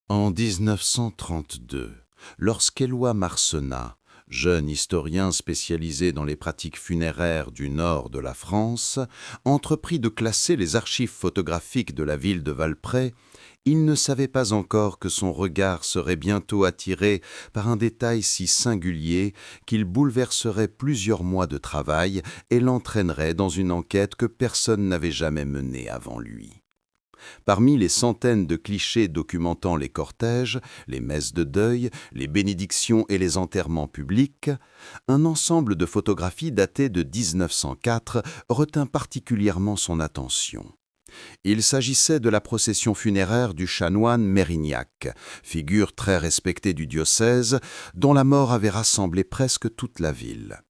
En 1932, lorsqu'Éloi Marcenat, jeune historien spécialisé dans les pratiques funéraires du nord de la France, entreprit de classer les archives photographiques de la ville de Valprès, il ne savait pas encore que son regard serait bientôt attiré par un détail si singulier qu'il bouleverserait plusieurs mois de travail et l'entraînerait dans une enquête que personne n'avait jamais menée avant lui. Parmi les centaines de clichés documentant les cortèges, les messes de deuil, les bénédictions et les enterrements publics, un ensemble de photographies datées de 1904 retint particulièrement son attention. Il s'agissait de la procession funéraire du chanoine Mérignac, figure très respectée du diocèse, dont la mort avait rassemblé presque toute la ville.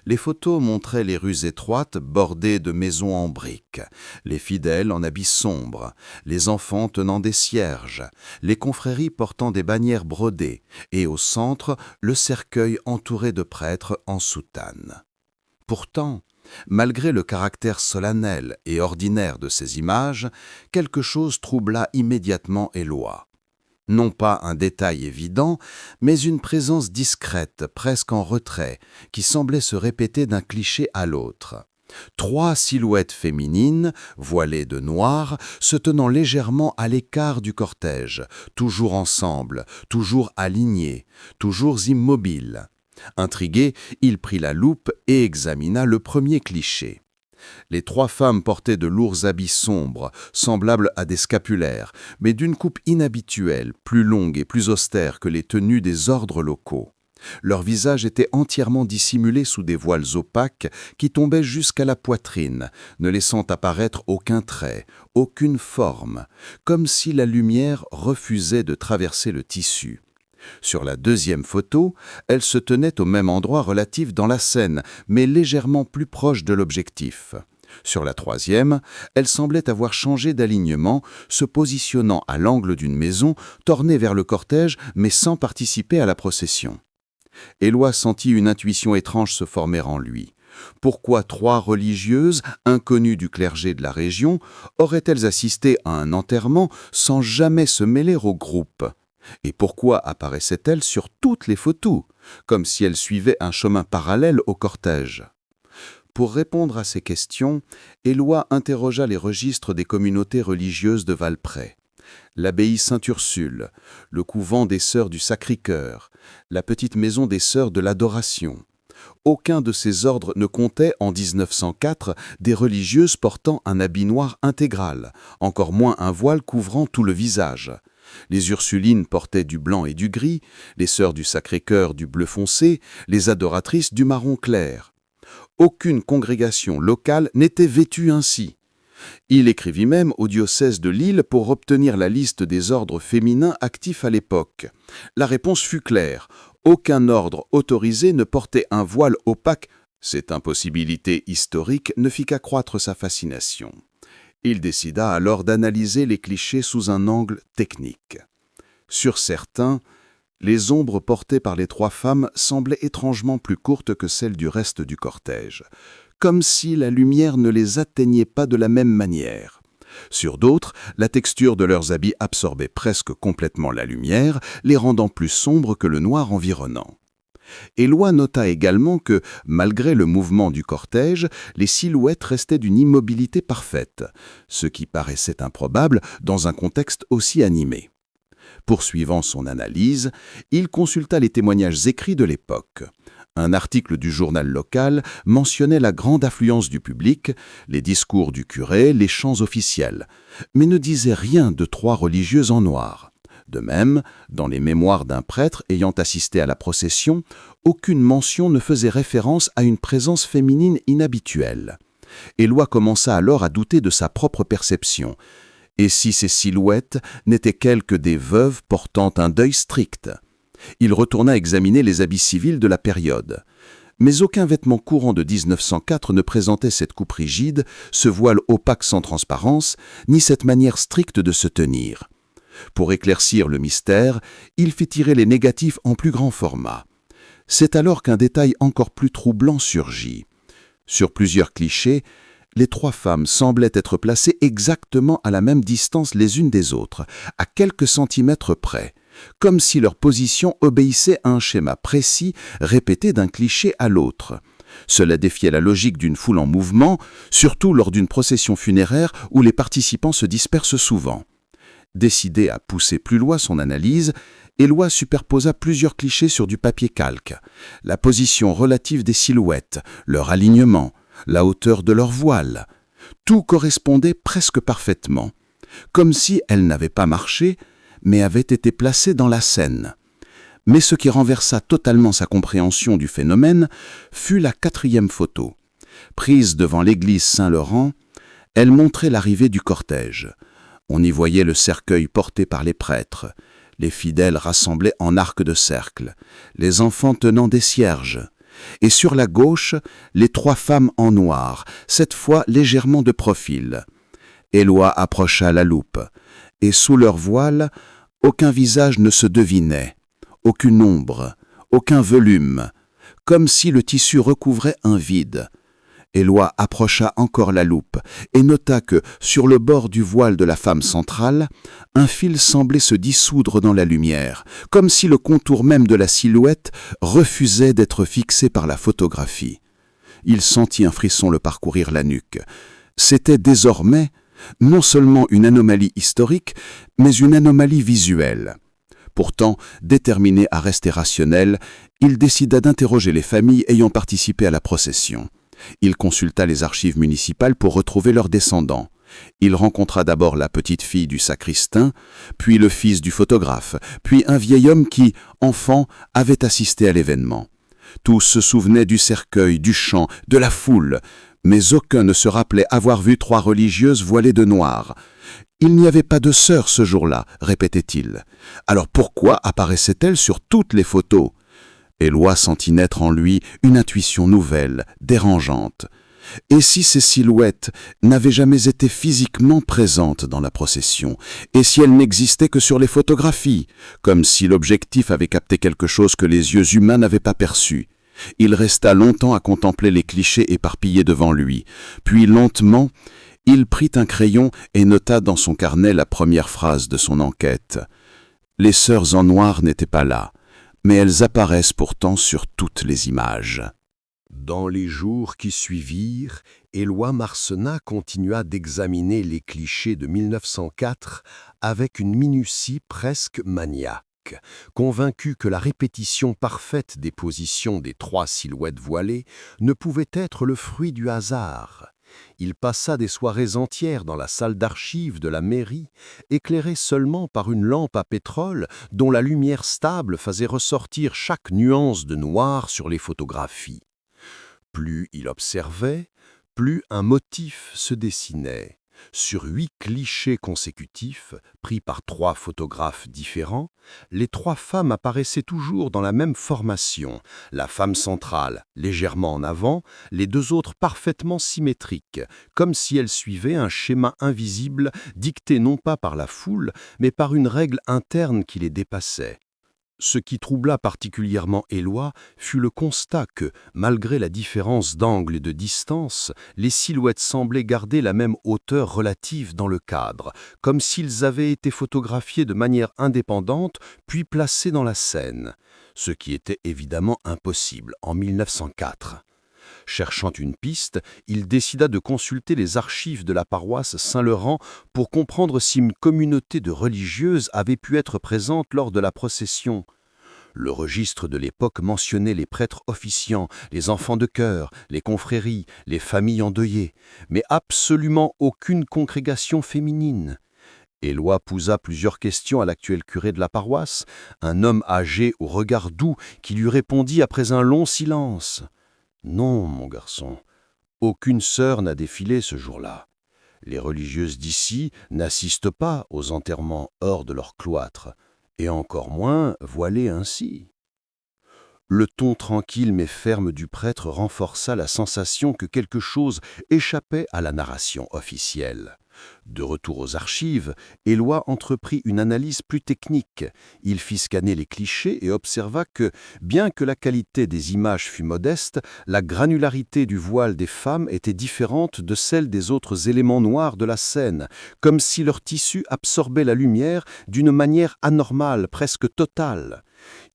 Les photos montraient les rues étroites bordées de maisons en briques, les fidèles en habits sombres, les enfants tenant des cierges, les confréries portant des bannières brodées et au centre, le cercueil entouré de prêtres en soutane. Pourtant, malgré le caractère solennel et ordinaire de ces images, quelque chose troubla immédiatement Éloi. Non pas un détail évident, mais une présence discrète, presque en retrait, qui semblait se répéter d'un cliché à l'autre. 3 silhouettes féminines, voilées de noir, se tenant légèrement à l'écart du cortège, toujours ensemble, toujours alignées, toujours immobiles. Intrigué, il prit la loupe et examina le premier cliché. Les 3 femmes portaient de lourds habits sombres, semblables à des scapulaires, mais d'une coupe inhabituelle, plus longue et plus austère que les tenues des ordres locaux. Leurs visages étaient entièrement dissimulés sous des voiles opaques qui tombaient jusqu'à la poitrine, ne laissant apparaître aucun trait, aucune forme, comme si la lumière refusait de traverser le tissu. Sur la deuxième photo, elle se tenait au même endroit relatif dans la scène, mais légèrement plus proche de l'objectif. Sur la troisième, elle semblait avoir changé d'alignement, se positionnant à l'angle d'une maison, tournée vers le cortège, mais sans participer à la procession. Éloi sentit une intuition étrange se former en lui. Pourquoi 3 religieuses, inconnues du clergé de la région, auraient-elles assisté à un enterrement sans jamais se mêler au groupe ? Et pourquoi apparaissait-elle sur toutes les photos, comme si elle suivait un chemin parallèle au cortège ? Pour répondre à ces questions, Éloi interrogea les registres des communautés religieuses de Valprès. L'abbaye Sainte-Ursule, le couvent des Sœurs du Sacré-Cœur, la petite maison des Sœurs de l'Adoration. Aucun de ces ordres ne comptait en 1904 des religieuses portant un habit noir intégral, encore moins un voile couvrant tout le visage. Les Ursulines portaient du blanc et du gris, les Sœurs du Sacré-Cœur du bleu foncé, les adoratrices du marron clair. Aucune congrégation locale n'était vêtue ainsi. Il écrivit même au diocèse de Lille pour obtenir la liste des ordres féminins actifs à l'époque. La réponse fut claire. Aucun ordre autorisé ne portait un voile opaque. Cette impossibilité historique ne fit qu'accroître sa fascination. Il décida alors d'analyser les clichés sous un angle technique. Sur certains, les ombres portées par les 3 femmes semblaient étrangement plus courtes que celles du reste du cortège, comme si la lumière ne les atteignait pas de la même manière. Sur d'autres, la texture de leurs habits absorbait presque complètement la lumière, les rendant plus sombres que le noir environnant. Éloi nota également que, malgré le mouvement du cortège, les silhouettes restaient d'une immobilité parfaite, ce qui paraissait improbable dans un contexte aussi animé. Poursuivant son analyse, il consulta les témoignages écrits de l'époque. Un article du journal local mentionnait la grande affluence du public, les discours du curé, les chants officiels, mais ne disait rien de 3 religieuses en noir. De même, dans les mémoires d'un prêtre ayant assisté à la procession, aucune mention ne faisait référence à une présence féminine inhabituelle. Éloi commença alors à douter de sa propre perception. Et si ces silhouettes n'étaient qu'elles que des veuves portant un deuil strict ? Il retourna examiner les habits civils de la période. Mais aucun vêtement courant de 1904 ne présentait cette coupe rigide, ce voile opaque sans transparence, ni cette manière stricte de se tenir. Pour éclaircir le mystère, il fit tirer les négatifs en plus grand format. C'est alors qu'un détail encore plus troublant surgit. Sur plusieurs clichés, Les trois femmes semblaient être placées exactement à la même distance les unes des autres, à quelques centimètres près, comme si leur position obéissait à un schéma précis répété d'un cliché à l'autre. Cela défiait la logique d'une foule en mouvement, surtout lors d'une procession funéraire où les participants se dispersent souvent. Décidé à pousser plus loin son analyse, Éloi superposa plusieurs clichés sur du papier calque. La position relative des silhouettes, leur alignement, la hauteur de leur voile. Tout correspondait presque parfaitement, comme si elles n'avaient pas marché, mais avaient été placées dans la scène. Mais ce qui renversa totalement sa compréhension du phénomène fut la quatrième photo. Prise devant l'église Saint-Laurent, elle montrait l'arrivée du cortège. On y voyait le cercueil porté par les prêtres, les fidèles rassemblés en arc de cercle, les enfants tenant des cierges, et sur la gauche, les trois femmes en noir, cette fois légèrement de profil. Éloi approcha la loupe, et sous leur voile, aucun visage ne se devinait, aucune ombre, aucun volume, comme si le tissu recouvrait un vide. Éloi approcha encore la loupe et nota que, sur le bord du voile de la femme centrale, un fil semblait se dissoudre dans la lumière, comme si le contour même de la silhouette refusait d'être fixé par la photographie. Il sentit un frisson le parcourir la nuque. C'était désormais non seulement une anomalie historique, mais une anomalie visuelle. Pourtant, déterminé à rester rationnel, il décida d'interroger les familles ayant participé à la procession. Il consulta les archives municipales pour retrouver leurs descendants. Il rencontra d'abord la petite fille du sacristain, puis le fils du photographe, puis un vieil homme qui, enfant, avait assisté à l'événement. Tous se souvenaient du cercueil, du chant, de la foule, mais aucun ne se rappelait avoir vu trois religieuses voilées de noir. Il n'y avait pas de sœur ce jour-là, répétait-il. Alors pourquoi apparaissait-elle sur toutes les photos ? Éloi sentit naître en lui une intuition nouvelle, dérangeante. Et si ces silhouettes n'avaient jamais été physiquement présentes dans la procession, et si elles n'existaient que sur les photographies, comme si l'objectif avait capté quelque chose que les yeux humains n'avaient pas perçu? Il resta longtemps à contempler les clichés éparpillés devant lui, puis lentement, il prit un crayon et nota dans son carnet la première phrase de son enquête. Les sœurs en noir n'étaient pas là, mais elles apparaissent pourtant sur toutes les images. Dans les jours qui suivirent, Éloi Marcenat continua d'examiner les clichés de 1904 avec une minutie presque maniaque, convaincu que la répétition parfaite des positions des trois silhouettes voilées ne pouvait être le fruit du hasard. Il passa des soirées entières dans la salle d'archives de la mairie, éclairée seulement par une lampe à pétrole dont la lumière stable faisait ressortir chaque nuance de noir sur les photographies. Plus il observait, plus un motif se dessinait. Sur 8 clichés consécutifs, pris par 3 photographes différents, les 3 femmes apparaissaient toujours dans la même formation, la femme centrale légèrement en avant, les 2 autres parfaitement symétriques, comme si elles suivaient un schéma invisible dicté non pas par la foule, mais par une règle interne qui les dépassait. Ce qui troubla particulièrement Éloi fut le constat que, malgré la différence d'angle et de distance, les silhouettes semblaient garder la même hauteur relative dans le cadre, comme s'ils avaient été photographiés de manière indépendante puis placés dans la scène, ce qui était évidemment impossible en 1904. Cherchant une piste, il décida de consulter les archives de la paroisse Saint-Laurent pour comprendre si une communauté de religieuses avait pu être présente lors de la procession. Le registre de l'époque mentionnait les prêtres officiants, les enfants de chœur, les confréries, les familles endeuillées, mais absolument aucune congrégation féminine. Éloi posa plusieurs questions à l'actuel curé de la paroisse, un homme âgé au regard doux qui lui répondit après un long silence. « Non, mon garçon, aucune sœur n'a défilé ce jour-là. Les religieuses d'ici n'assistent pas aux enterrements hors de leur cloître, et encore moins voilées ainsi. » Le ton tranquille mais ferme du prêtre renforça la sensation que quelque chose échappait à la narration officielle. De retour aux archives, Éloi entreprit une analyse plus technique. Il fit scanner les clichés et observa que, bien que la qualité des images fût modeste, la granularité du voile des femmes était différente de celle des autres éléments noirs de la scène, comme si leur tissu absorbait la lumière d'une manière anormale, presque totale.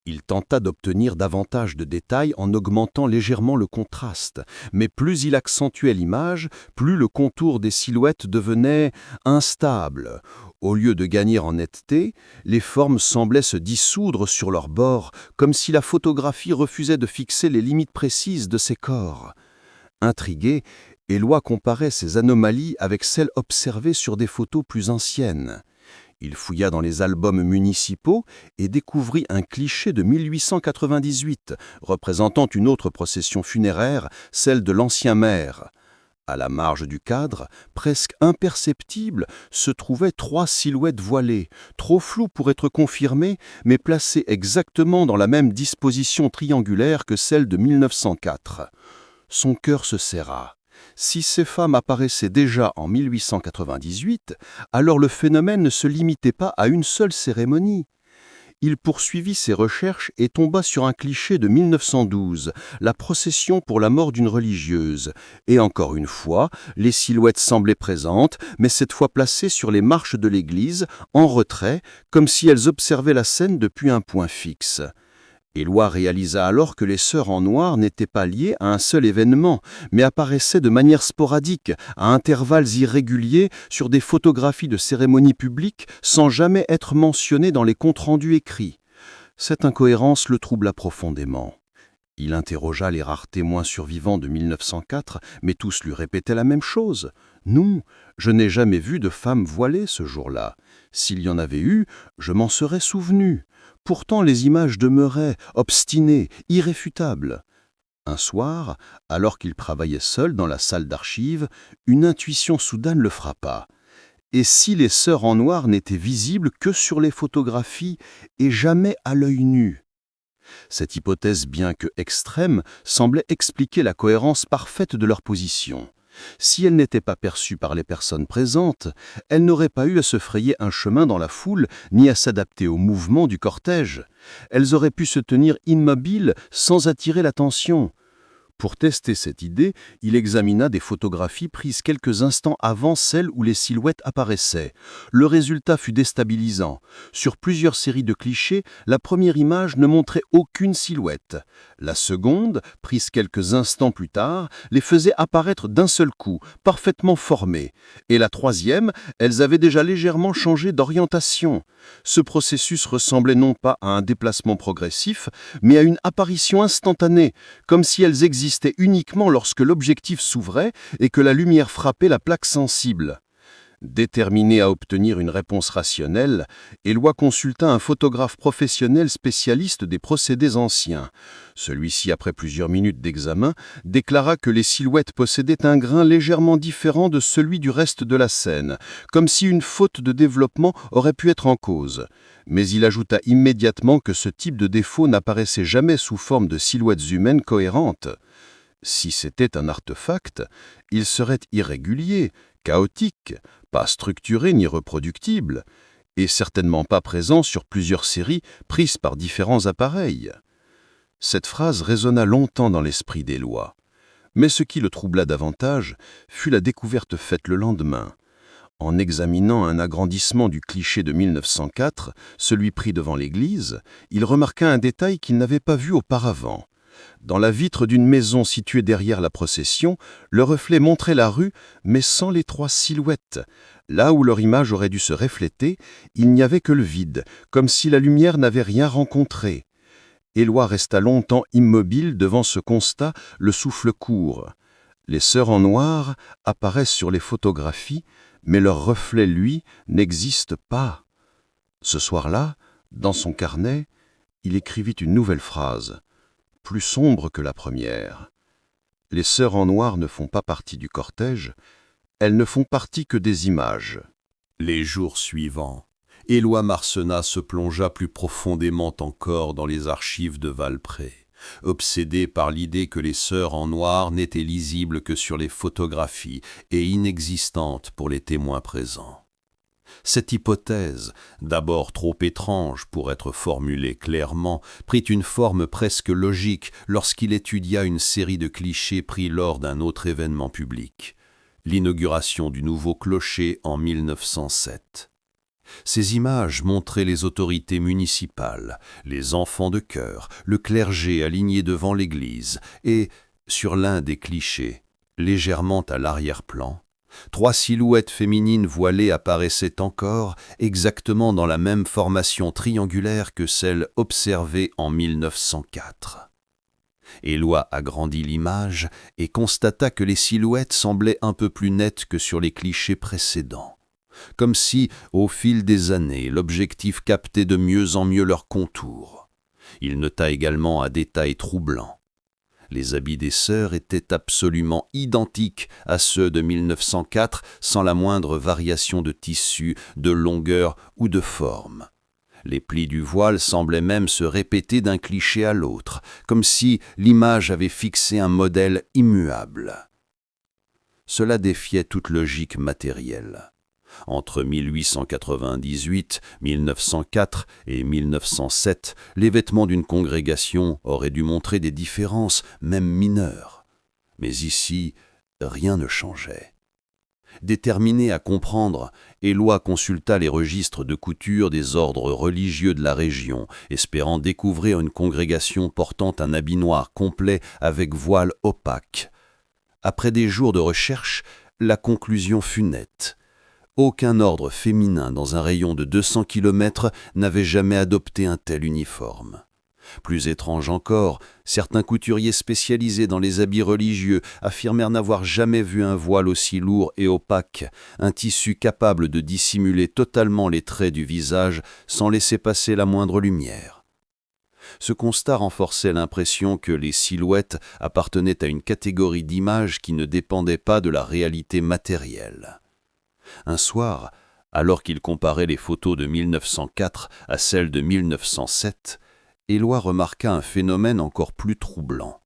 Il tenta d'obtenir davantage de détails en augmentant légèrement le contraste, mais plus il accentuait l'image, plus le contour des silhouettes devenait instable. Au lieu de gagner en netteté, les formes semblaient se dissoudre sur leurs bords, comme si la photographie refusait de fixer les limites précises de ces corps. Intrigué, Éloi comparait ces anomalies avec celles observées sur des photos plus anciennes. Il fouilla dans les albums municipaux et découvrit un cliché de 1898, représentant une autre procession funéraire, celle de l'ancien maire. À la marge du cadre, presque imperceptible, se trouvaient 3 silhouettes voilées, trop floues pour être confirmées, mais placées exactement dans la même disposition triangulaire que celle de 1904. Son cœur se serra. Si ces femmes apparaissaient déjà en 1898, alors le phénomène ne se limitait pas à une seule cérémonie. Il poursuivit ses recherches et tomba sur un cliché de 1912, la procession pour la mort d'une religieuse. Et encore une fois, les silhouettes semblaient présentes, mais cette fois placées sur les marches de l'église, en retrait, comme si elles observaient la scène depuis un point fixe. Éloi réalisa alors que les sœurs en noir n'étaient pas liées à un seul événement, mais apparaissaient de manière sporadique, à intervalles irréguliers, sur des photographies de cérémonies publiques, sans jamais être mentionnées dans les comptes rendus écrits. Cette incohérence le troubla profondément. Il interrogea les rares témoins survivants de 1904, mais tous lui répétaient la même chose. « Non, je n'ai jamais vu de femme voilée ce jour-là. S'il y en avait eu, je m'en serais souvenu. » Pourtant, les images demeuraient obstinées, irréfutables. Un soir, alors qu'il travaillait seul dans la salle d'archives, une intuition soudaine le frappa. Et si les sœurs en noir n'étaient visibles que sur les photographies et jamais à l'œil nu? Cette hypothèse, bien que extrême, semblait expliquer la cohérence parfaite de leur position. Si elle n'était pas perçue par les personnes présentes, elle n'aurait pas eu à se frayer un chemin dans la foule ni à s'adapter au mouvement du cortège. Elles auraient pu se tenir immobiles sans attirer l'attention. Pour tester cette idée, il examina des photographies prises quelques instants avant celles où les silhouettes apparaissaient. Le résultat fut déstabilisant. Sur plusieurs séries de clichés, la première image ne montrait aucune silhouette. La seconde, prise quelques instants plus tard, les faisait apparaître d'un seul coup, parfaitement formées. Et la troisième, elles avaient déjà légèrement changé d'orientation. Ce processus ressemblait non pas à un déplacement progressif, mais à une apparition instantanée, comme si elles existaient uniquement lorsque l'objectif s'ouvrait et que la lumière frappait la plaque sensible. Déterminé à obtenir une réponse rationnelle, Éloi consulta un photographe professionnel spécialiste des procédés anciens. Celui-ci, après plusieurs minutes d'examen, déclara que les silhouettes possédaient un grain légèrement différent de celui du reste de la scène, comme si une faute de développement aurait pu être en cause. Mais il ajouta immédiatement que ce type de défaut n'apparaissait jamais sous forme de silhouettes humaines cohérentes. Si c'était un artefact, il serait irrégulier, chaotique, pas structuré ni reproductible, et certainement pas présent sur plusieurs séries prises par différents appareils. Cette phrase résonna longtemps dans l'esprit d'Éloi. Mais ce qui le troubla davantage fut la découverte faite le lendemain. En examinant un agrandissement du cliché de 1904, celui pris devant l'église, il remarqua un détail qu'il n'avait pas vu auparavant. Dans la vitre d'une maison située derrière la procession, le reflet montrait la rue, mais sans les 3 silhouettes. Là où leur image aurait dû se refléter, il n'y avait que le vide, comme si la lumière n'avait rien rencontré. Éloi resta longtemps immobile devant ce constat, le souffle court. Les sœurs en noir apparaissent sur les photographies, mais leur reflet, lui, n'existe pas. Ce soir-là, dans son carnet, il écrivit une nouvelle phrase, plus sombre que la première. Les sœurs en noir ne font pas partie du cortège, elles ne font partie que des images. Les jours suivants, Éloi Marcenat se plongea plus profondément encore dans les archives de Valpré. obsédé par l'idée que les sœurs en noir n'étaient lisibles que sur les photographies et inexistantes pour les témoins présents. Cette hypothèse, d'abord trop étrange pour être formulée clairement, prit une forme presque logique lorsqu'il étudia une série de clichés pris lors d'un autre événement public, l'inauguration du nouveau clocher en 1907. Ces images montraient les autorités municipales, les enfants de chœur, le clergé aligné devant l'église et, sur l'un des clichés, légèrement à l'arrière-plan, 3 silhouettes féminines voilées apparaissaient encore exactement dans la même formation triangulaire que celle observée en 1904. Éloi agrandit l'image et constata que les silhouettes semblaient un peu plus nettes que sur les clichés précédents, comme si, au fil des années, l'objectif captait de mieux en mieux leurs contours. Il nota également un détail troublant. Les habits des sœurs étaient absolument identiques à ceux de 1904, sans la moindre variation de tissu, de longueur ou de forme. Les plis du voile semblaient même se répéter d'un cliché à l'autre, comme si l'image avait fixé un modèle immuable. Cela défiait toute logique matérielle. Entre 1898, 1904 et 1907, les vêtements d'une congrégation auraient dû montrer des différences, même mineures. Mais ici, rien ne changeait. Déterminé à comprendre, Éloi consulta les registres de couture des ordres religieux de la région, espérant découvrir une congrégation portant un habit noir complet avec voile opaque. Après des jours de recherche, la conclusion fut nette. Aucun ordre féminin dans un rayon de 200 km n'avait jamais adopté un tel uniforme. Plus étrange encore, certains couturiers spécialisés dans les habits religieux affirmèrent n'avoir jamais vu un voile aussi lourd et opaque, un tissu capable de dissimuler totalement les traits du visage sans laisser passer la moindre lumière. Ce constat renforçait l'impression que les silhouettes appartenaient à une catégorie d'images qui ne dépendait pas de la réalité matérielle. Un soir, alors qu'il comparait les photos de 1904 à celles de 1907, Éloi remarqua un phénomène encore plus troublant.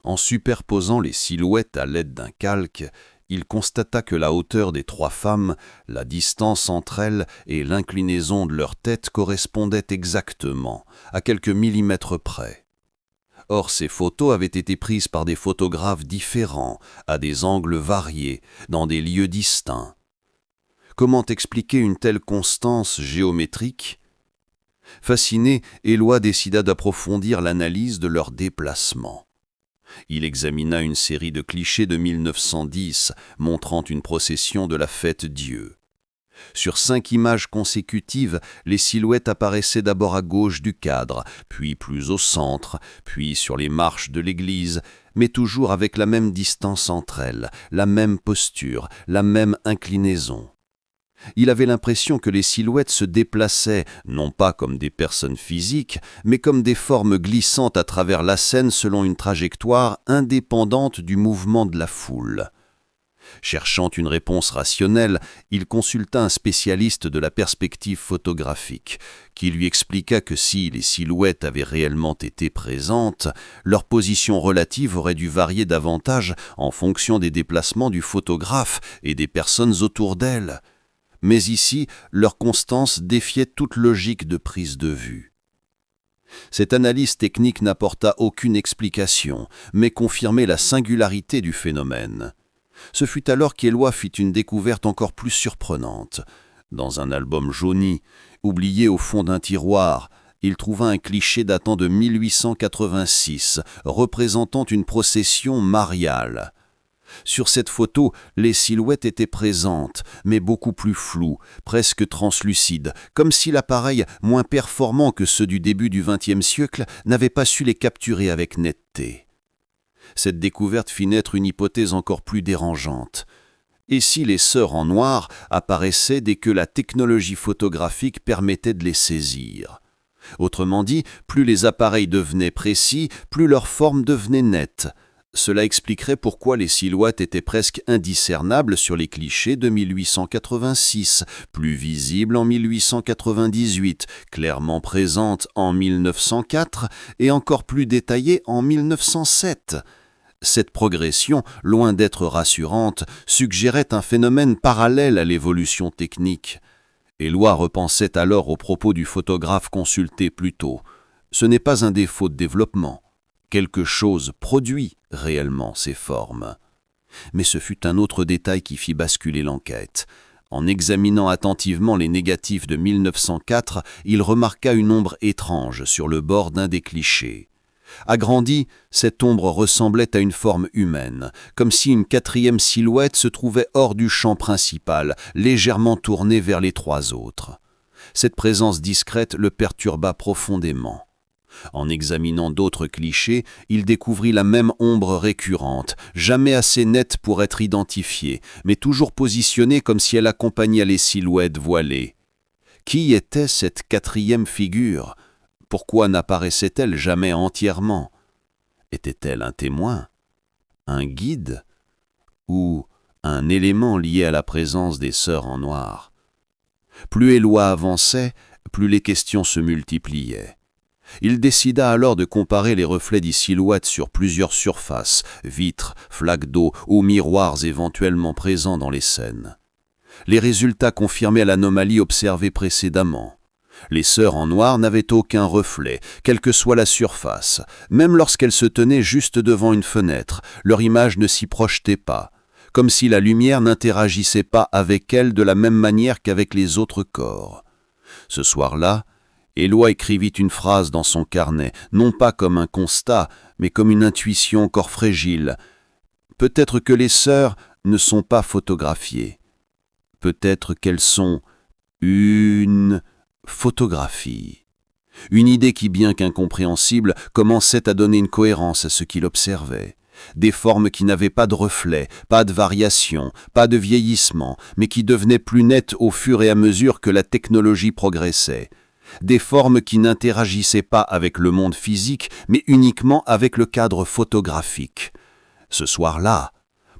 En superposant les silhouettes à l'aide d'un calque, il constata que la hauteur des 3 femmes, la distance entre elles et l'inclinaison de leur tête correspondaient exactement, à quelques millimètres près. Or, ces photos avaient été prises par des photographes différents, à des angles variés, dans des lieux distincts. Comment expliquer une telle constance géométrique ? Fasciné, Éloi décida d'approfondir l'analyse de leur déplacement. Il examina une série de clichés de 1910 montrant une procession de la fête Dieu. Sur 5 images consécutives, les silhouettes apparaissaient d'abord à gauche du cadre, puis plus au centre, puis sur les marches de l'église, mais toujours avec la même distance entre elles, la même posture, la même inclinaison. Il avait l'impression que les silhouettes se déplaçaient, non pas comme des personnes physiques, mais comme des formes glissantes à travers la scène selon une trajectoire indépendante du mouvement de la foule. Cherchant une réponse rationnelle, il consulta un spécialiste de la perspective photographique, qui lui expliqua que si les silhouettes avaient réellement été présentes, leur position relative aurait dû varier davantage en fonction des déplacements du photographe et des personnes autour d'elles. Mais ici, leur constance défiait toute logique de prise de vue. Cette analyse technique n'apporta aucune explication, mais confirmait la singularité du phénomène. Ce fut alors qu'Éloi fit une découverte encore plus surprenante. Dans un album jauni, oublié au fond d'un tiroir, il trouva un cliché datant de 1886, représentant une procession mariale. Sur cette photo, les silhouettes étaient présentes, mais beaucoup plus floues, presque translucides, comme si l'appareil, moins performant que ceux du début du XXe siècle, n'avait pas su les capturer avec netteté. Cette découverte fit naître une hypothèse encore plus dérangeante. Et si les sœurs en noir apparaissaient dès que la technologie photographique permettait de les saisir ? Autrement dit, plus les appareils devenaient précis, plus leur forme devenait nette. Cela expliquerait pourquoi les silhouettes étaient presque indiscernables sur les clichés de 1886, plus visibles en 1898, clairement présentes en 1904 et encore plus détaillées en 1907. Cette progression, loin d'être rassurante, suggérait un phénomène parallèle à l'évolution technique. Éloi repensait alors aux propos du photographe consulté plus tôt. Ce n'est pas un défaut de développement. Quelque chose produit réellement ces formes. Mais ce fut un autre détail qui fit basculer l'enquête. En examinant attentivement les négatifs de 1904, il remarqua une ombre étrange sur le bord d'un des clichés. Agrandie, cette ombre ressemblait à une forme humaine, comme si une quatrième silhouette se trouvait hors du champ principal, légèrement tournée vers les trois autres. Cette présence discrète le perturba profondément. En examinant d'autres clichés, il découvrit la même ombre récurrente, jamais assez nette pour être identifiée, mais toujours positionnée comme si elle accompagnait les silhouettes voilées. Qui était cette quatrième figure ? Pourquoi n'apparaissait-elle jamais entièrement ? Était-elle un témoin ? Un guide ? Ou un élément lié à la présence des sœurs en noir ? Plus Éloi avançait, plus les questions se multipliaient. Il décida alors de comparer les reflets des silhouettes sur plusieurs surfaces, vitres, flaques d'eau ou miroirs éventuellement présents dans les scènes. Les résultats confirmaient l'anomalie observée précédemment. Les sœurs en noir n'avaient aucun reflet, quelle que soit la surface. Même lorsqu'elles se tenaient juste devant une fenêtre, leur image ne s'y projetait pas, comme si la lumière n'interagissait pas avec elles de la même manière qu'avec les autres corps. Ce soir-là, Éloi écrivit une phrase dans son carnet, non pas comme un constat, mais comme une intuition encore fragile. Peut-être que les sœurs ne sont pas photographiées. Peut-être qu'elles sont une photographie. Une idée qui, bien qu'incompréhensible, commençait à donner une cohérence à ce qu'il observait. Des formes qui n'avaient pas de reflet, pas de variation, pas de vieillissement, mais qui devenaient plus nettes au fur et à mesure que la technologie progressait. Des formes qui n'interagissaient pas avec le monde physique, mais uniquement avec le cadre photographique. Ce soir-là,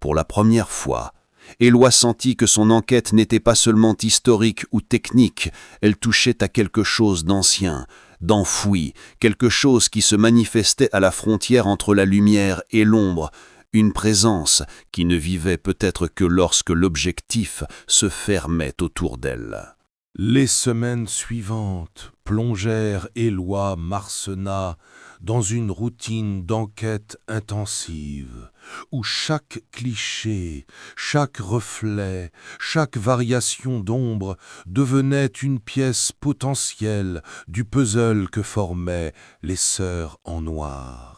pour la première fois, Éloi sentit que son enquête n'était pas seulement historique ou technique, elle touchait à quelque chose d'ancien, d'enfoui, quelque chose qui se manifestait à la frontière entre la lumière et l'ombre, une présence qui ne vivait peut-être que lorsque l'objectif se fermait autour d'elle. Les semaines suivantes plongèrent Éloi Marcenat dans une routine d'enquête intensive, où chaque cliché, chaque reflet, chaque variation d'ombre devenait une pièce potentielle du puzzle que formaient les sœurs en noir.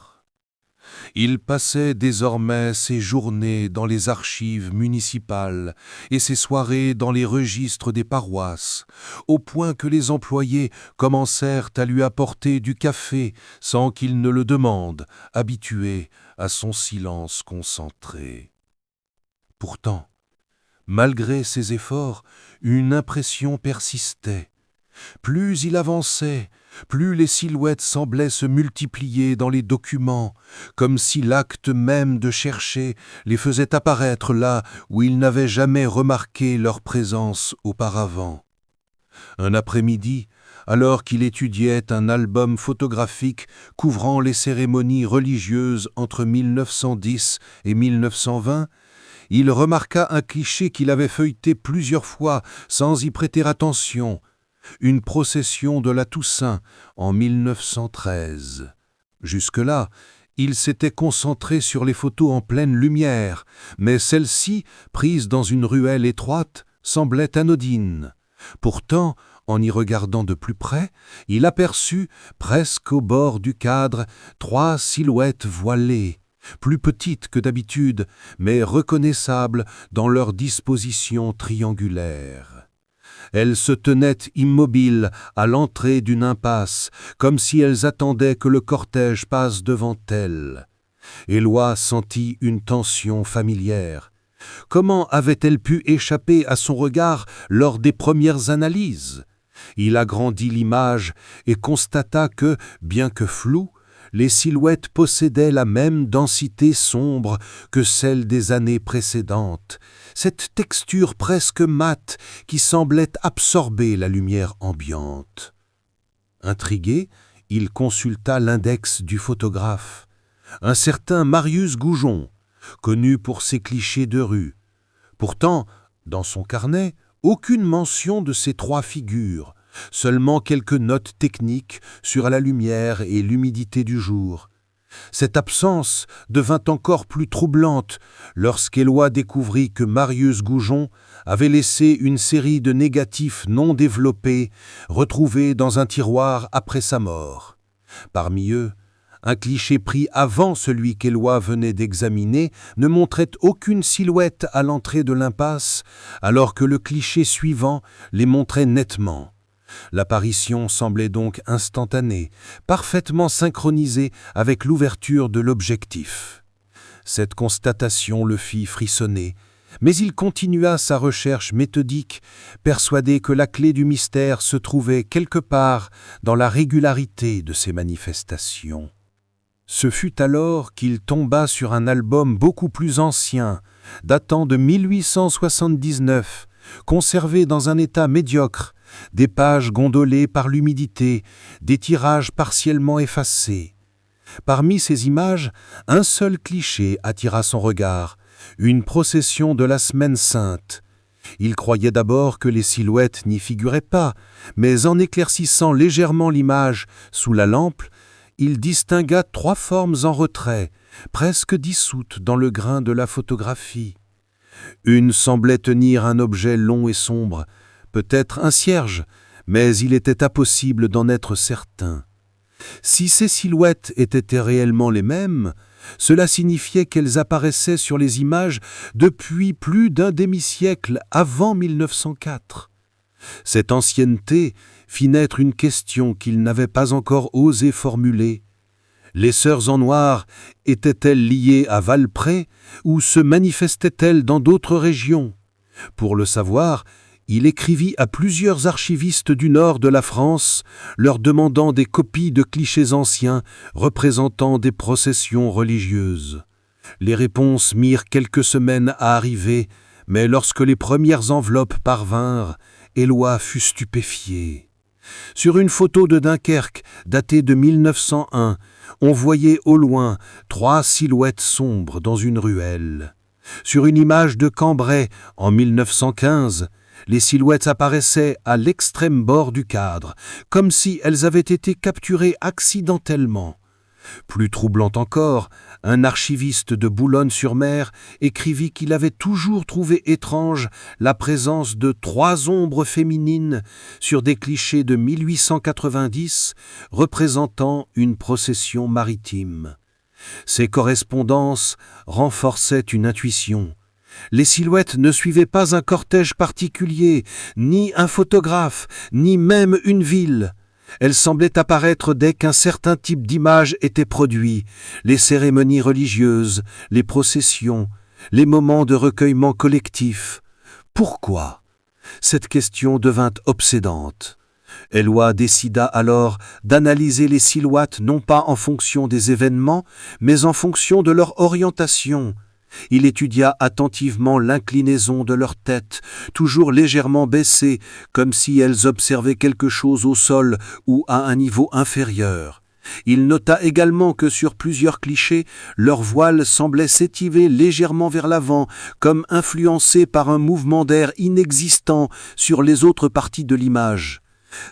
Il passait désormais ses journées dans les archives municipales et ses soirées dans les registres des paroisses, au point que les employés commencèrent à lui apporter du café sans qu'il ne le demande, habitués à son silence concentré. Pourtant, malgré ses efforts, une impression persistait. Plus il avançait, plus les silhouettes semblaient se multiplier dans les documents, comme si l'acte même de chercher les faisait apparaître là où il n'avait jamais remarqué leur présence auparavant. Un après-midi, alors qu'il étudiait un album photographique couvrant les cérémonies religieuses entre 1910 et 1920, il remarqua un cliché qu'il avait feuilleté plusieurs fois sans y prêter attention, une procession de la Toussaint en 1913. Jusque-là, il s'était concentré sur les photos en pleine lumière, mais celle-ci, prise dans une ruelle étroite, semblait anodine. Pourtant, en y regardant de plus près, il aperçut, presque au bord du cadre, 3 silhouettes voilées, plus petites que d'habitude, mais reconnaissables dans leur disposition triangulaire. Elles se tenaient immobiles à l'entrée d'une impasse, comme si elles attendaient que le cortège passe devant elles. Éloi sentit une tension familière. Comment avait-elle pu échapper à son regard lors des premières analyses ? Il agrandit l'image et constata que, bien que floue, les silhouettes possédaient la même densité sombre que celle des années précédentes, cette texture presque mate qui semblait absorber la lumière ambiante. Intrigué, il consulta l'index du photographe, un certain Marius Goujon, connu pour ses clichés de rue. Pourtant, dans son carnet, aucune mention de ces trois figures, seulement quelques notes techniques sur la lumière et l'humidité du jour. Cette absence devint encore plus troublante lorsqu'Éloi découvrit que Marius Goujon avait laissé une série de négatifs non développés retrouvés dans un tiroir après sa mort. Parmi eux, un cliché pris avant celui qu'Éloi venait d'examiner ne montrait aucune silhouette à l'entrée de l'impasse, alors que le cliché suivant les montrait nettement. L'apparition semblait donc instantanée, parfaitement synchronisée avec l'ouverture de l'objectif. Cette constatation le fit frissonner, mais il continua sa recherche méthodique, persuadé que la clé du mystère se trouvait quelque part dans la régularité de ces manifestations. Ce fut alors qu'il tomba sur un album beaucoup plus ancien, datant de 1879, conservé dans un état médiocre, des pages gondolées par l'humidité, des tirages partiellement effacés. Parmi ces images, un seul cliché attira son regard, une procession de la Semaine Sainte. Il croyait d'abord que les silhouettes n'y figuraient pas, mais en éclaircissant légèrement l'image sous la lampe, il distingua trois formes en retrait, presque dissoutes dans le grain de la photographie. Une semblait tenir un objet long et sombre, peut-être un cierge, mais il était impossible d'en être certain. Si ces silhouettes étaient réellement les mêmes, cela signifiait qu'elles apparaissaient sur les images depuis plus d'un demi-siècle avant 1904. Cette ancienneté fit naître une question qu'il n'avait pas encore osé formuler. Les sœurs en noir étaient-elles liées à Valprès ou se manifestaient-elles dans d'autres régions? Pour le savoir, il écrivit à plusieurs archivistes du nord de la France, leur demandant des copies de clichés anciens représentant des processions religieuses. Les réponses mirent quelques semaines à arriver, mais lorsque les premières enveloppes parvinrent, Éloi fut stupéfié. Sur une photo de Dunkerque, datée de 1901, on voyait au loin trois silhouettes sombres dans une ruelle. Sur une image de Cambrai, en 1915, les silhouettes apparaissaient à l'extrême bord du cadre, comme si elles avaient été capturées accidentellement. Plus troublant encore, un archiviste de Boulogne-sur-Mer écrivit qu'il avait toujours trouvé étrange la présence de trois ombres féminines sur des clichés de 1890 représentant une procession maritime. Ces correspondances renforçaient une intuition. Les silhouettes ne suivaient pas un cortège particulier, ni un photographe, ni même une ville. Elles semblaient apparaître dès qu'un certain type d'image était produit, les cérémonies religieuses, les processions, les moments de recueillement collectif. Pourquoi? Cette question devint obsédante. Éloi décida alors d'analyser les silhouettes non pas en fonction des événements, mais en fonction de leur orientation. Il étudia attentivement l'inclinaison de leurs têtes, toujours légèrement baissées, comme si elles observaient quelque chose au sol ou à un niveau inférieur. Il nota également que sur plusieurs clichés, leur voile semblait s'étiver légèrement vers l'avant, comme influencé par un mouvement d'air inexistant sur les autres parties de l'image.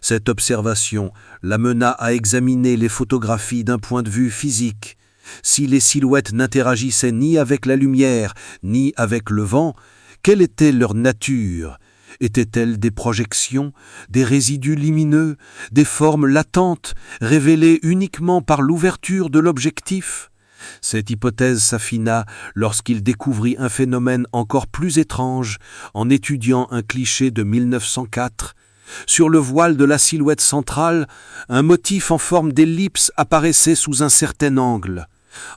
Cette observation l'amena à examiner les photographies d'un point de vue physique. Si les silhouettes n'interagissaient ni avec la lumière, ni avec le vent, quelle était leur nature? Étaient-elles des projections, des résidus lumineux, des formes latentes, révélées uniquement par l'ouverture de l'objectif? Cette hypothèse s'affina lorsqu'il découvrit un phénomène encore plus étrange en étudiant un cliché de 1904. Sur le voile de la silhouette centrale, un motif en forme d'ellipse apparaissait sous un certain angle.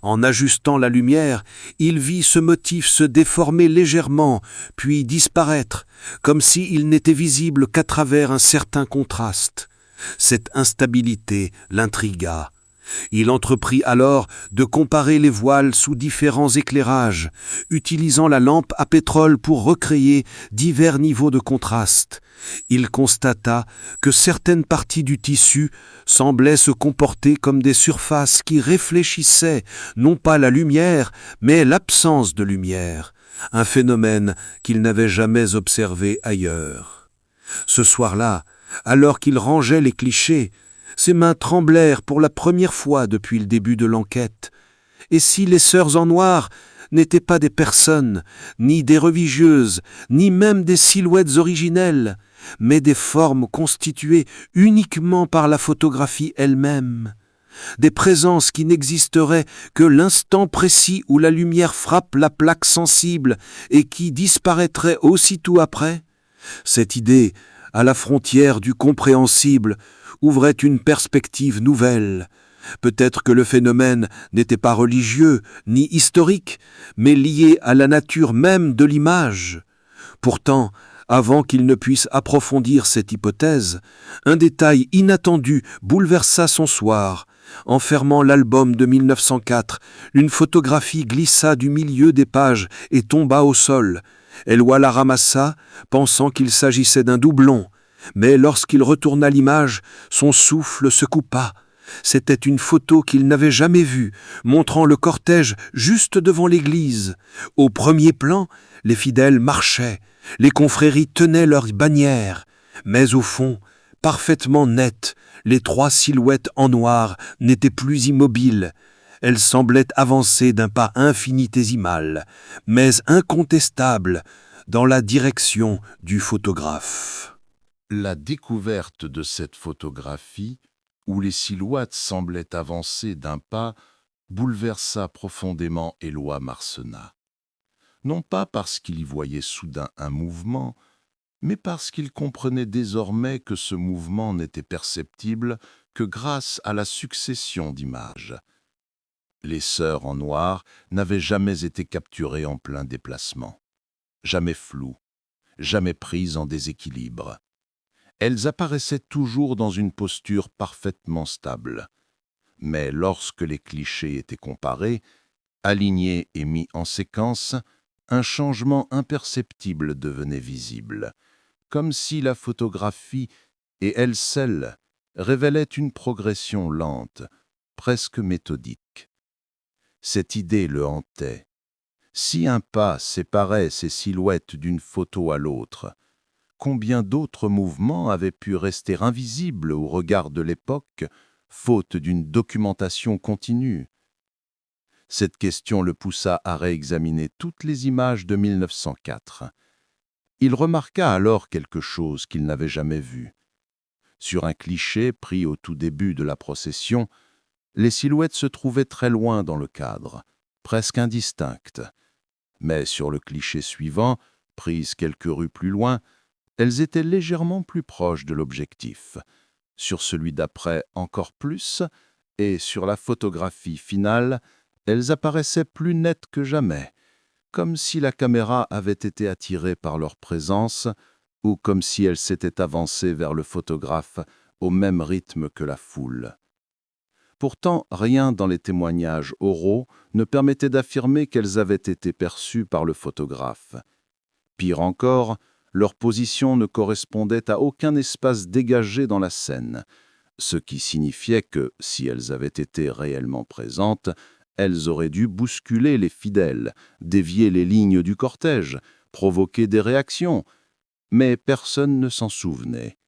En ajustant la lumière, il vit ce motif se déformer légèrement, puis disparaître, comme s'il n'était visible qu'à travers un certain contraste. Cette instabilité l'intrigua. Il entreprit alors de comparer les voiles sous différents éclairages, utilisant la lampe à pétrole pour recréer divers niveaux de contraste. Il constata que certaines parties du tissu semblaient se comporter comme des surfaces qui réfléchissaient non pas la lumière, mais l'absence de lumière, un phénomène qu'il n'avait jamais observé ailleurs. Ce soir-là, alors qu'il rangeait les clichés, ses mains tremblèrent pour la première fois depuis le début de l'enquête. Et si les sœurs en noir n'étaient pas des personnes, ni des religieuses, ni même des silhouettes originelles, mais des formes constituées uniquement par la photographie elle-même, des présences qui n'existeraient que l'instant précis où la lumière frappe la plaque sensible et qui disparaîtraient aussitôt après, cette idée, à la frontière du compréhensible, ouvrait une perspective nouvelle. Peut-être que le phénomène n'était pas religieux ni historique, mais lié à la nature même de l'image. Pourtant, avant qu'il ne puisse approfondir cette hypothèse, un détail inattendu bouleversa son soir. En fermant l'album de 1904, une photographie glissa du milieu des pages et tomba au sol. Éloi la ramassa, pensant qu'il s'agissait d'un doublon. Mais lorsqu'il retourna l'image, son souffle se coupa. C'était une photo qu'il n'avait jamais vue, montrant le cortège juste devant l'église. Au premier plan, les fidèles marchaient, les confréries tenaient leurs bannières. Mais au fond, parfaitement nettes, les trois silhouettes en noir n'étaient plus immobiles. Elles semblaient avancer d'un pas infinitésimal, mais incontestable, dans la direction du photographe. La découverte de cette photographie, où les silhouettes semblaient avancer d'un pas, bouleversa profondément Éloi Marcenat. Non pas parce qu'il y voyait soudain un mouvement, mais parce qu'il comprenait désormais que ce mouvement n'était perceptible que grâce à la succession d'images. Les sœurs en noir n'avaient jamais été capturées en plein déplacement, jamais floues, jamais prises en déséquilibre. Elles apparaissaient toujours dans une posture parfaitement stable. Mais lorsque les clichés étaient comparés, alignés et mis en séquence, un changement imperceptible devenait visible, comme si la photographie, et elle seule, révélait une progression lente, presque méthodique. Cette idée le hantait. Si un pas séparait ces silhouettes d'une photo à l'autre, combien d'autres mouvements avaient pu rester invisibles au regard de l'époque, faute d'une documentation continue? Cette question le poussa à réexaminer toutes les images de 1904. Il remarqua alors quelque chose qu'il n'avait jamais vu. Sur un cliché pris au tout début de la procession, les silhouettes se trouvaient très loin dans le cadre, presque indistinctes. Mais sur le cliché suivant, prises quelques rues plus loin, elles étaient légèrement plus proches de l'objectif. Sur celui d'après encore plus, et sur la photographie finale, elles apparaissaient plus nettes que jamais, comme si la caméra avait été attirée par leur présence ou comme si elle s'était avancée vers le photographe au même rythme que la foule. Pourtant, rien dans les témoignages oraux ne permettait d'affirmer qu'elles avaient été perçues par le photographe. Pire encore, leur position ne correspondait à aucun espace dégagé dans la scène, ce qui signifiait que, si elles avaient été réellement présentes, elles auraient dû bousculer les fidèles, dévier les lignes du cortège, provoquer des réactions, mais personne ne s'en souvenait.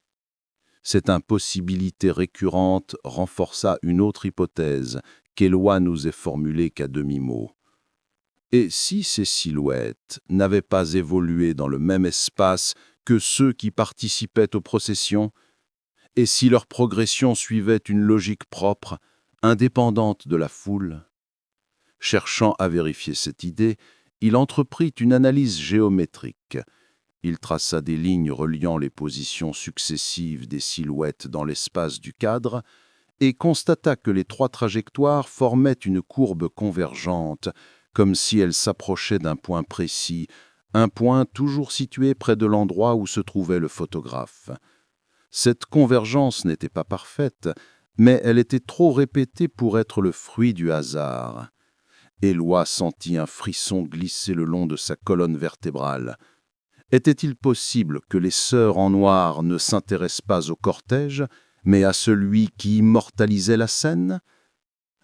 Cette impossibilité récurrente renforça une autre hypothèse qu'Éloi nous est formulée qu'à demi-mot. Et si ces silhouettes n'avaient pas évolué dans le même espace que ceux qui participaient aux processions, et si leur progression suivait une logique propre, indépendante de la foule? Cherchant à vérifier cette idée, il entreprit une analyse géométrique. Il traça des lignes reliant les positions successives des silhouettes dans l'espace du cadre et constata que les trois trajectoires formaient une courbe convergente, comme si elles s'approchaient d'un point précis, un point toujours situé près de l'endroit où se trouvait le photographe. Cette convergence n'était pas parfaite, mais elle était trop répétée pour être le fruit du hasard. Éloi sentit un frisson glisser le long de sa colonne vertébrale. Était-il possible que les sœurs en noir ne s'intéressent pas au cortège, mais à celui qui immortalisait la scène?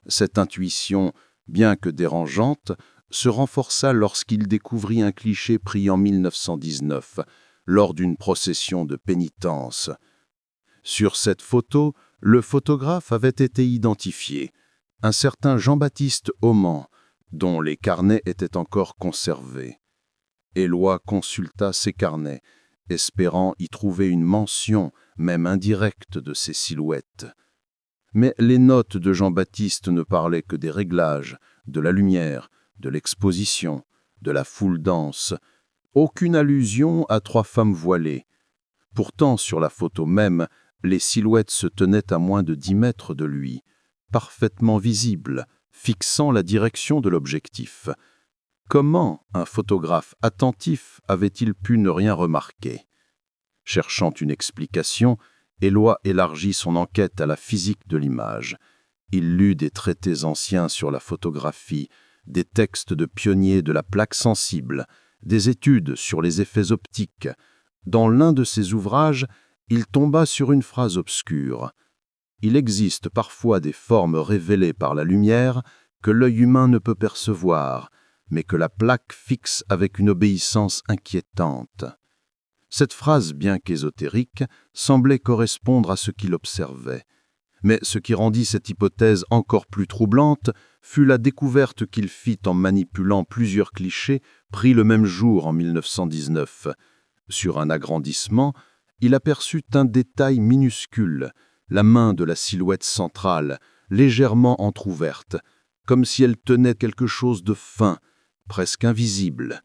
Cette intuition, bien que dérangeante, se renforça lorsqu'il découvrit un cliché pris en 1919, lors d'une procession de pénitence. Sur cette photo, le photographe avait été identifié, un certain Jean-Baptiste Auman, dont les carnets étaient encore conservés. Éloi consulta ses carnets, espérant y trouver une mention, même indirecte, de ces silhouettes. Mais les notes de Jean-Baptiste ne parlaient que des réglages, de la lumière, de l'exposition, de la foule dense. Aucune allusion à 3 femmes voilées. Pourtant, sur la photo même, les silhouettes se tenaient à moins de 10 mètres de lui, parfaitement visibles, fixant la direction de l'objectif. Comment un photographe attentif avait-il pu ne rien remarquer? Cherchant une explication, Éloi élargit son enquête à la physique de l'image. Il lut des traités anciens sur la photographie, des textes de pionniers de la plaque sensible, des études sur les effets optiques. Dans l'un de ses ouvrages, il tomba sur une phrase obscure. Il existe parfois des formes révélées par la lumière que l'œil humain ne peut percevoir, mais que la plaque fixe avec une obéissance inquiétante. Cette phrase, bien qu'ésotérique, semblait correspondre à ce qu'il observait. Mais ce qui rendit cette hypothèse encore plus troublante fut la découverte qu'il fit en manipulant plusieurs clichés pris le même jour en 1919. Sur un agrandissement, il aperçut un détail minuscule, la main de la silhouette centrale, légèrement entr'ouverte, comme si elle tenait quelque chose de fin, presque invisible.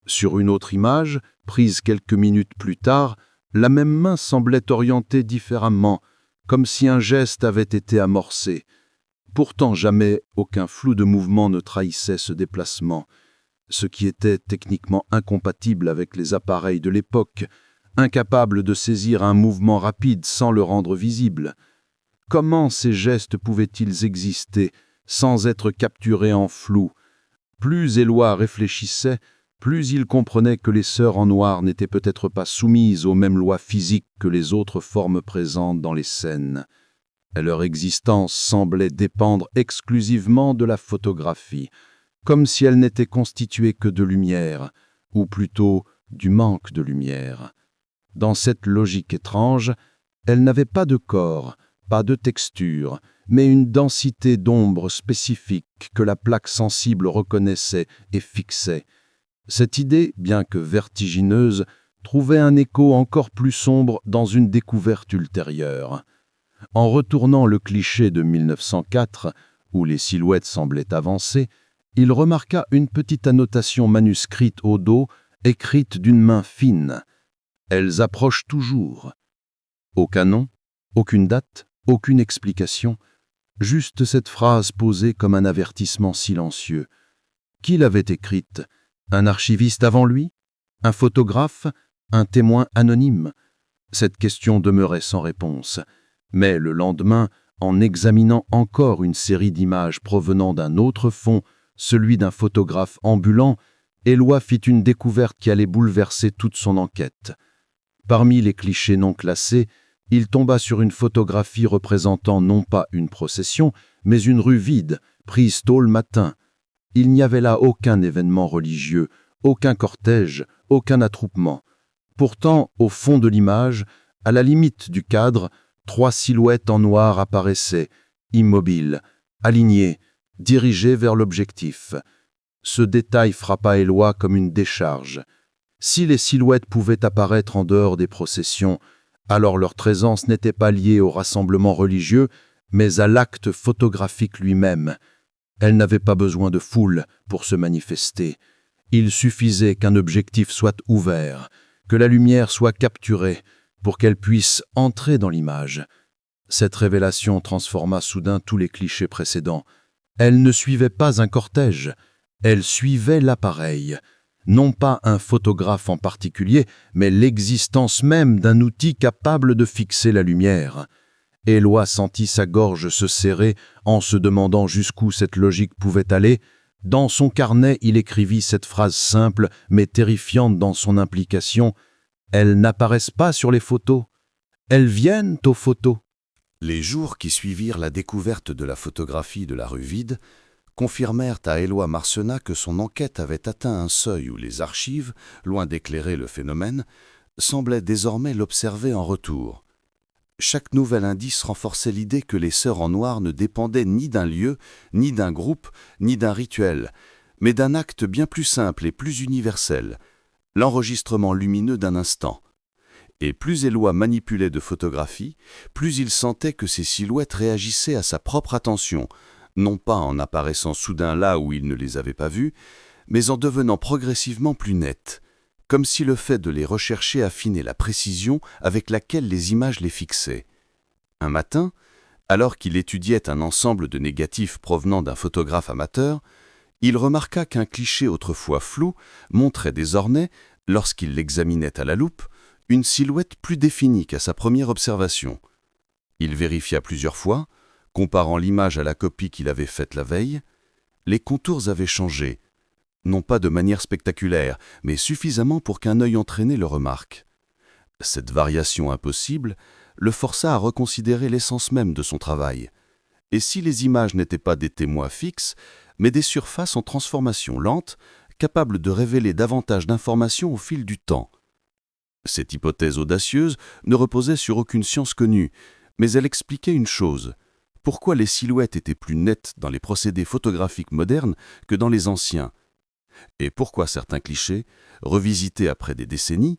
Sur une autre image, prise quelques minutes plus tard, la même main semblait orientée différemment, comme si un geste avait été amorcé. Pourtant jamais aucun flou de mouvement ne trahissait ce déplacement, ce qui était techniquement incompatible avec les appareils de l'époque, incapable de saisir un mouvement rapide sans le rendre visible. Comment ces gestes pouvaient-ils exister sans être capturés en flou? Plus Éloi réfléchissait, plus il comprenait que les sœurs en noir n'étaient peut-être pas soumises aux mêmes lois physiques que les autres formes présentes dans les scènes. Leur existence semblait dépendre exclusivement de la photographie, comme si elle n'était constituée que de lumière, ou plutôt du manque de lumière. Dans cette logique étrange, elle n'avait pas de corps, pas de texture, mais une densité d'ombre spécifique que la plaque sensible reconnaissait et fixait. Cette idée, bien que vertigineuse, trouvait un écho encore plus sombre dans une découverte ultérieure. En retournant le cliché de 1904, où les silhouettes semblaient avancer, il remarqua une petite annotation manuscrite au dos, écrite d'une main fine. « Elles approchent toujours. » Aucun nom, aucune date, aucune explication, juste cette phrase posée comme un avertissement silencieux. Qui l'avait écrite? Un archiviste avant lui? Un photographe? Un témoin anonyme? Cette question demeurait sans réponse. Mais le lendemain, en examinant encore une série d'images provenant d'un autre fond, celui d'un photographe ambulant, Éloi fit une découverte qui allait bouleverser toute son enquête. Parmi les clichés non classés, il tomba sur une photographie représentant non pas une procession, mais une rue vide, prise tôt le matin. Il n'y avait là aucun événement religieux, aucun cortège, aucun attroupement. Pourtant, au fond de l'image, à la limite du cadre, 3 silhouettes en noir apparaissaient, immobiles, alignées, dirigées vers l'objectif. Ce détail frappa Éloi comme une décharge. Si les silhouettes pouvaient apparaître en dehors des processions, alors leur présence n'était pas liée au rassemblement religieux, mais à l'acte photographique lui-même. Elles n'avaient pas besoin de foule pour se manifester. Il suffisait qu'un objectif soit ouvert, que la lumière soit capturée, pour qu'elle puisse entrer dans l'image. Cette révélation transforma soudain tous les clichés précédents. Elle ne suivait pas un cortège, elle suivait l'appareil. Non pas un photographe en particulier, mais l'existence même d'un outil capable de fixer la lumière. Éloi sentit sa gorge se serrer en se demandant jusqu'où cette logique pouvait aller. Dans son carnet, il écrivit cette phrase simple mais terrifiante dans son implication. « Elles n'apparaissent pas sur les photos. Elles viennent aux photos. » Les jours qui suivirent la découverte de la photographie de la rue vide confirmèrent à Éloi Marcenat que son enquête avait atteint un seuil où les archives, loin d'éclairer le phénomène, semblaient désormais l'observer en retour. Chaque nouvel indice renforçait l'idée que les Sœurs en Noir ne dépendaient ni d'un lieu, ni d'un groupe, ni d'un rituel, mais d'un acte bien plus simple et plus universel, l'enregistrement lumineux d'un instant. Et plus Éloi manipulait de photographies, plus il sentait que ces silhouettes réagissaient à sa propre attention, non pas en apparaissant soudain là où il ne les avait pas vues, mais en devenant progressivement plus nettes, comme si le fait de les rechercher affinait la précision avec laquelle les images les fixaient. Un matin, alors qu'il étudiait un ensemble de négatifs provenant d'un photographe amateur, il remarqua qu'un cliché autrefois flou montrait désormais, lorsqu'il l'examinait à la loupe, une silhouette plus définie qu'à sa première observation. Il vérifia plusieurs fois, comparant l'image à la copie qu'il avait faite la veille. Les contours avaient changé, non pas de manière spectaculaire, mais suffisamment pour qu'un œil entraîné le remarque. Cette variation impossible le força à reconsidérer l'essence même de son travail. Et si les images n'étaient pas des témoins fixes, mais des surfaces en transformation lente, capables de révéler davantage d'informations au fil du temps. Cette hypothèse audacieuse ne reposait sur aucune science connue, mais elle expliquait une chose. Pourquoi les silhouettes étaient plus nettes dans les procédés photographiques modernes que dans les anciens? Et pourquoi certains clichés, revisités après des décennies,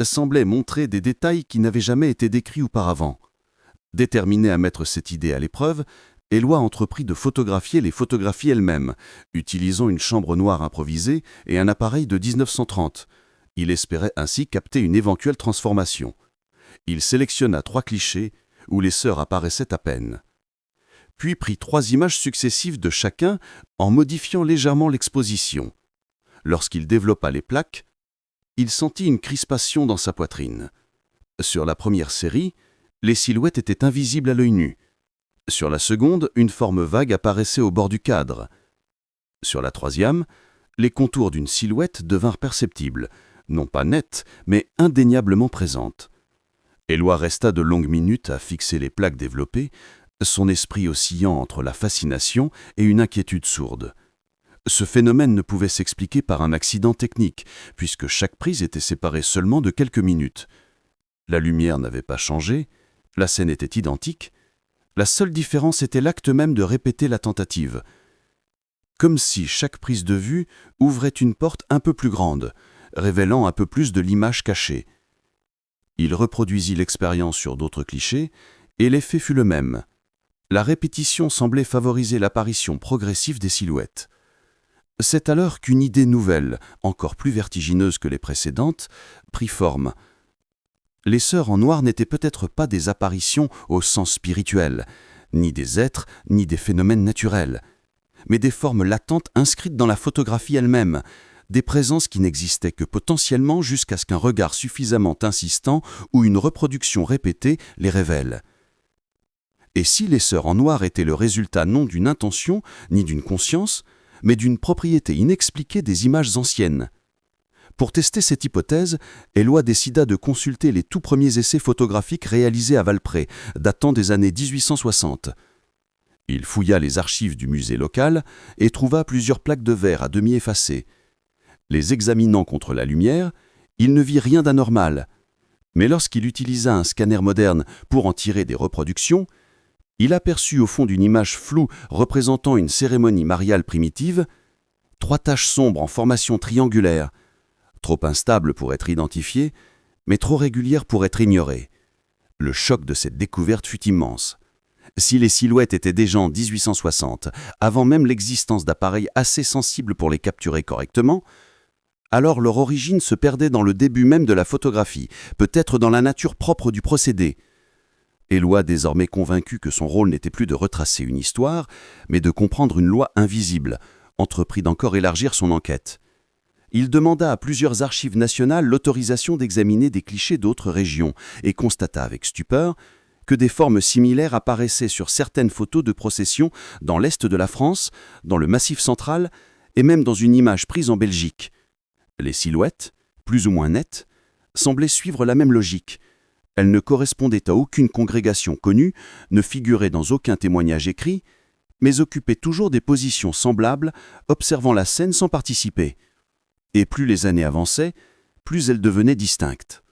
semblaient montrer des détails qui n'avaient jamais été décrits auparavant? Déterminé à mettre cette idée à l'épreuve, Éloi entreprit de photographier les photographies elles-mêmes, utilisant une chambre noire improvisée et un appareil de 1930. Il espérait ainsi capter une éventuelle transformation. Il sélectionna 3 clichés où les sœurs apparaissaient à peine. Puis prit 3 images successives de chacun en modifiant légèrement l'exposition. Lorsqu'il développa les plaques, il sentit une crispation dans sa poitrine. Sur la première série, les silhouettes étaient invisibles à l'œil nu. Sur la seconde, une forme vague apparaissait au bord du cadre. Sur la troisième, les contours d'une silhouette devinrent perceptibles, non pas nettes, mais indéniablement présentes. Éloi resta de longues minutes à fixer les plaques développées, son esprit oscillant entre la fascination et une inquiétude sourde. Ce phénomène ne pouvait s'expliquer par un accident technique, puisque chaque prise était séparée seulement de quelques minutes. La lumière n'avait pas changé, la scène était identique, la seule différence était l'acte même de répéter la tentative. Comme si chaque prise de vue ouvrait une porte un peu plus grande, révélant un peu plus de l'image cachée. Il reproduisit l'expérience sur d'autres clichés, et l'effet fut le même. La répétition semblait favoriser l'apparition progressive des silhouettes. C'est alors qu'une idée nouvelle, encore plus vertigineuse que les précédentes, prit forme. Les Sœurs en Noir n'étaient peut-être pas des apparitions au sens spirituel, ni des êtres, ni des phénomènes naturels, mais des formes latentes inscrites dans la photographie elle-même, des présences qui n'existaient que potentiellement jusqu'à ce qu'un regard suffisamment insistant ou une reproduction répétée les révèle. Et si les Sœurs en Noir étaient le résultat non d'une intention, ni d'une conscience, mais d'une propriété inexpliquée des images anciennes? Pour tester cette hypothèse, Éloi décida de consulter les tout premiers essais photographiques réalisés à Valprès, datant des années 1860. Il fouilla les archives du musée local et trouva plusieurs plaques de verre à demi effacées. Les examinant contre la lumière, il ne vit rien d'anormal. Mais lorsqu'il utilisa un scanner moderne pour en tirer des reproductions, il aperçut au fond d'une image floue représentant une cérémonie mariale primitive 3 taches sombres en formation triangulaire, trop instables pour être identifiées, mais trop régulières pour être ignorées. Le choc de cette découverte fut immense. Si les silhouettes étaient déjà en 1860, avant même l'existence d'appareils assez sensibles pour les capturer correctement, alors leur origine se perdait dans le début même de la photographie, peut-être dans la nature propre du procédé. Éloi, désormais convaincu que son rôle n'était plus de retracer une histoire, mais de comprendre une loi invisible, entreprit d'encore élargir son enquête. Il demanda à plusieurs archives nationales l'autorisation d'examiner des clichés d'autres régions et constata avec stupeur que des formes similaires apparaissaient sur certaines photos de procession dans l'est de la France, dans le Massif central et même dans une image prise en Belgique. Les silhouettes, plus ou moins nettes, semblaient suivre la même logique. Elles ne correspondaient à aucune congrégation connue, ne figuraient dans aucun témoignage écrit, mais occupaient toujours des positions semblables, observant la scène sans participer. Et plus les années avançaient, plus elles devenaient distinctes.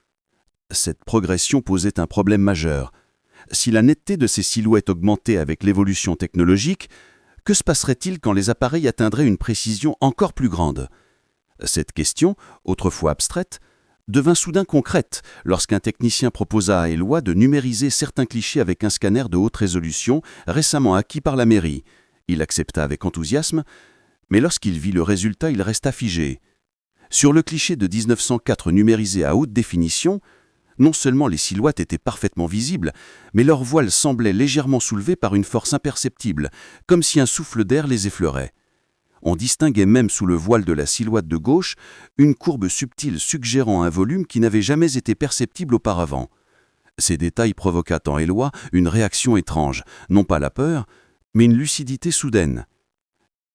Cette progression posait un problème majeur. Si la netteté de ces silhouettes augmentait avec l'évolution technologique, que se passerait-il quand les appareils atteindraient une précision encore plus grande ? Cette question, autrefois abstraite, devint soudain concrète lorsqu'un technicien proposa à Eloi de numériser certains clichés avec un scanner de haute résolution récemment acquis par la mairie. Il accepta avec enthousiasme, mais lorsqu'il vit le résultat, il resta figé. Sur le cliché de 1904 numérisé à haute définition, non seulement les silhouettes étaient parfaitement visibles, mais leur voile semblait légèrement soulevé par une force imperceptible, comme si un souffle d'air les effleurait. On distinguait même sous le voile de la silhouette de gauche une courbe subtile suggérant un volume qui n'avait jamais été perceptible auparavant. Ces détails provoquaient en Eloi une réaction étrange, non pas la peur, mais une lucidité soudaine.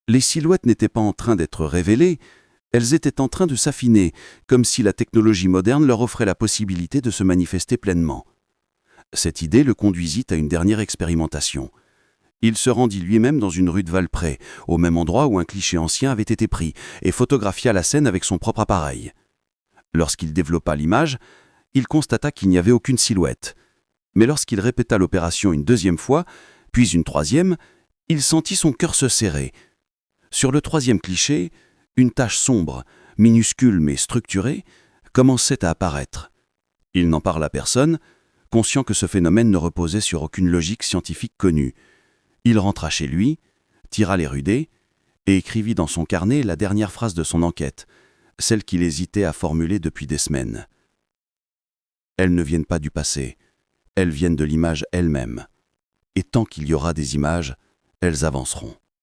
Les silhouettes n'étaient pas en train d'être révélées, elles étaient en train de s'affiner, comme si la technologie moderne leur offrait la possibilité de se manifester pleinement. Cette idée le conduisit à une dernière expérimentation. Il se rendit lui-même dans une rue de Valprès, au même endroit où un cliché ancien avait été pris, et photographia la scène avec son propre appareil. Lorsqu'il développa l'image, il constata qu'il n'y avait aucune silhouette. Mais lorsqu'il répéta l'opération une deuxième fois, puis une troisième, il sentit son cœur se serrer. Sur le troisième cliché, une tache sombre, minuscule mais structurée, commençait à apparaître. Il n'en parla à personne, conscient que ce phénomène ne reposait sur aucune logique scientifique connue. Il rentra chez lui, tira les rudés et écrivit dans son carnet la dernière phrase de son enquête, celle qu'il hésitait à formuler depuis des semaines. « Elles ne viennent pas du passé, elles viennent de l'image elle-même. Et tant qu'il y aura des images, elles avanceront. »